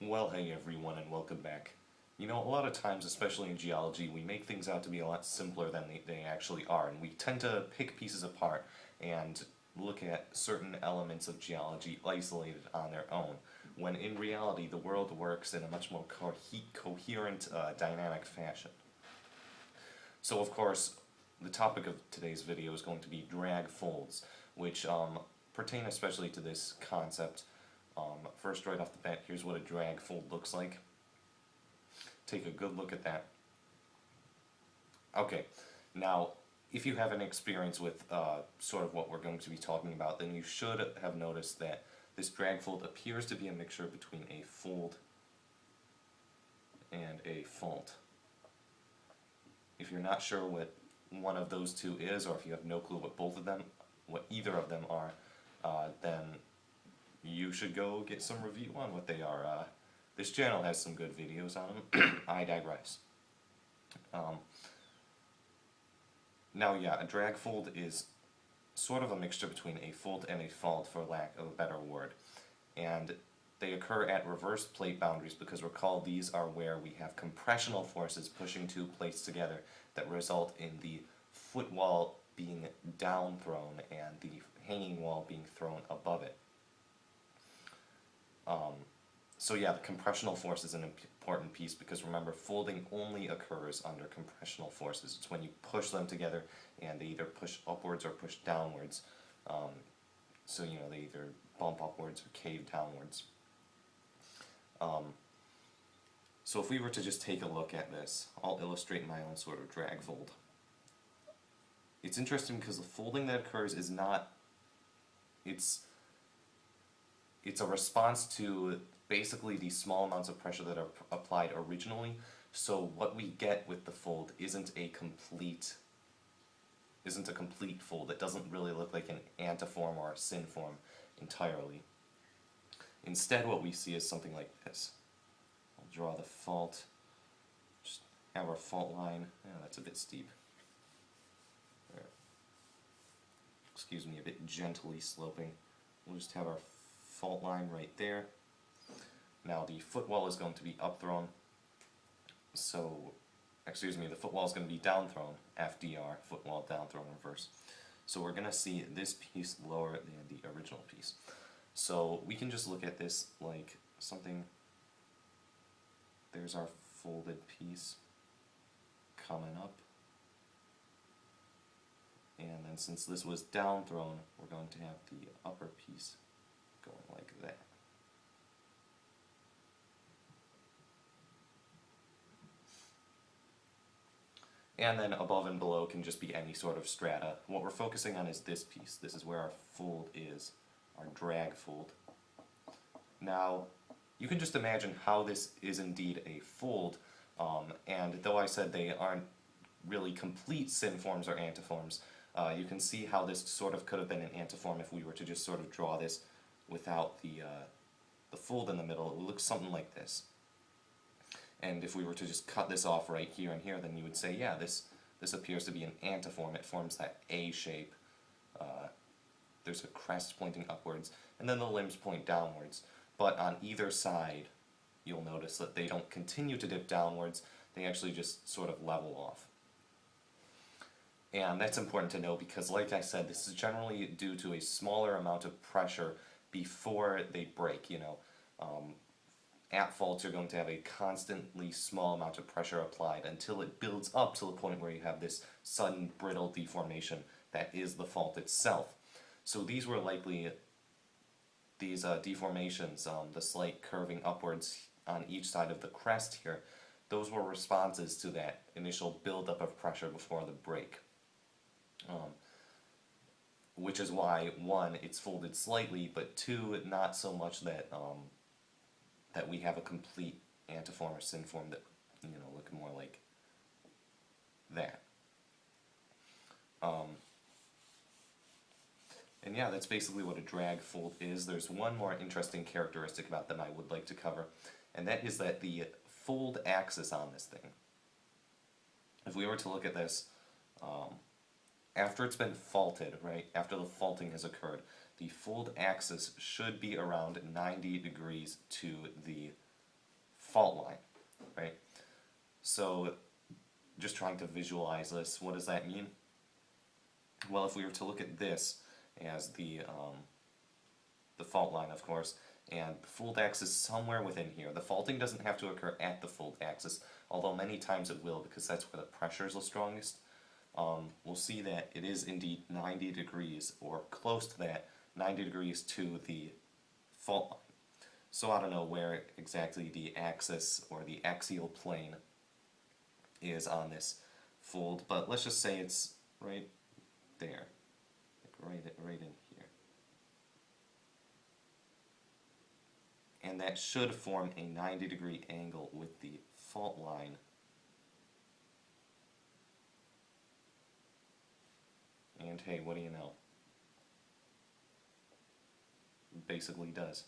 Well, hey everyone, and welcome back. You know, a lot of times, especially in geology, we make things out to be a lot simpler than they actually are, and we tend to pick pieces apart and look at certain elements of geology isolated on their own, when in reality the world works in a much more coherent, dynamic fashion. So, of course, the topic of today's video is going to be drag folds, which pertain especially to this concept. First, right off the bat, here's what a drag fold looks like. Take a good look at that. Okay, now, if you have any experience with sort of what we're going to be talking about, then you should have noticed that this drag fold appears to be a mixture between a fold and a fault. If you're not sure what one of those two is, or if you have no clue what either of them are, then you should go get some review on what they are. This channel has some good videos on them. I digress. Now, yeah, a drag fold is sort of a mixture between a fold and a fault, for lack of a better word. And they occur at reverse plate boundaries because, recall, these are where we have compressional forces pushing two plates together that result in the footwall being down thrown and the hanging wall being thrown above it. So yeah, the compressional force is an important piece because, remember, folding only occurs under compressional forces. It's when you push them together and they either push upwards or push downwards. So, you know, they either bump upwards or cave downwards. So if we were to just take a look at this, I'll illustrate my own sort of drag fold. It's interesting because the folding that occurs is not, it's a response to basically the small amounts of pressure that are applied originally. So what we get with the fold isn't a complete fold. It doesn't really look like an antiform or a synform entirely. Instead, what we see is something like this. I'll draw the fault. Just have our fault line. Yeah, that's a bit steep. There. Excuse me, a bit gently sloping. We'll just have our fault line right there. Now the footwall is going to be upthrown, so, excuse me, the footwall is going to be downthrown, FDR, footwall downthrown reverse. So we're going to see this piece lower than the original piece. So we can just look at this like something, there's our folded piece coming up, and then since this was downthrown, we're going to have the upper piece going like that. And then above and below can just be any sort of strata. What we're focusing on is this piece. This is where our fold is, our drag fold. Now, you can just imagine how this is indeed a fold, and though I said they aren't really complete synforms or antiforms, you can see how this sort of could have been an antiform if we were to just sort of draw this without the fold in the middle. It would look something like this. And if we were to just cut this off right here and here, then you would say, yeah, this appears to be an antiform. It forms that A shape. There's a crest pointing upwards, and then the limbs point downwards. But on either side, you'll notice that they don't continue to dip downwards. They actually just sort of level off. And that's important to know because, like I said, this is generally due to a smaller amount of pressure before they break, you know. At faults, you're going to have a constantly small amount of pressure applied until it builds up to the point where you have this sudden brittle deformation that is the fault itself. So these were likely, these deformations, the slight curving upwards on each side of the crest here, those were responses to that initial buildup of pressure before the break. Which is why, one, it's folded slightly, but two, not so much that that we have a complete antiform or synform that, you know, look more like that. And yeah, that's basically what a drag fold is. There's one more interesting characteristic about them I would like to cover, and that is that the fold axis on this thing, if we were to look at this, after it's been faulted, right, after the faulting has occurred, the fold axis should be around 90 degrees to the fault line, right? So just trying to visualize this, what does that mean? Well, if we were to look at this as the fault line, of course, and the fold axis somewhere within here. The faulting doesn't have to occur at the fold axis, although many times it will because that's where the pressure is the strongest. We'll see that it is indeed 90 degrees, or close to that, 90 degrees to the fault line. So I don't know where exactly the axis or the axial plane is on this fold, but let's just say it's right there, like right in here. And that should form a 90-degree angle with the fault line. And hey, what do you know? It basically does.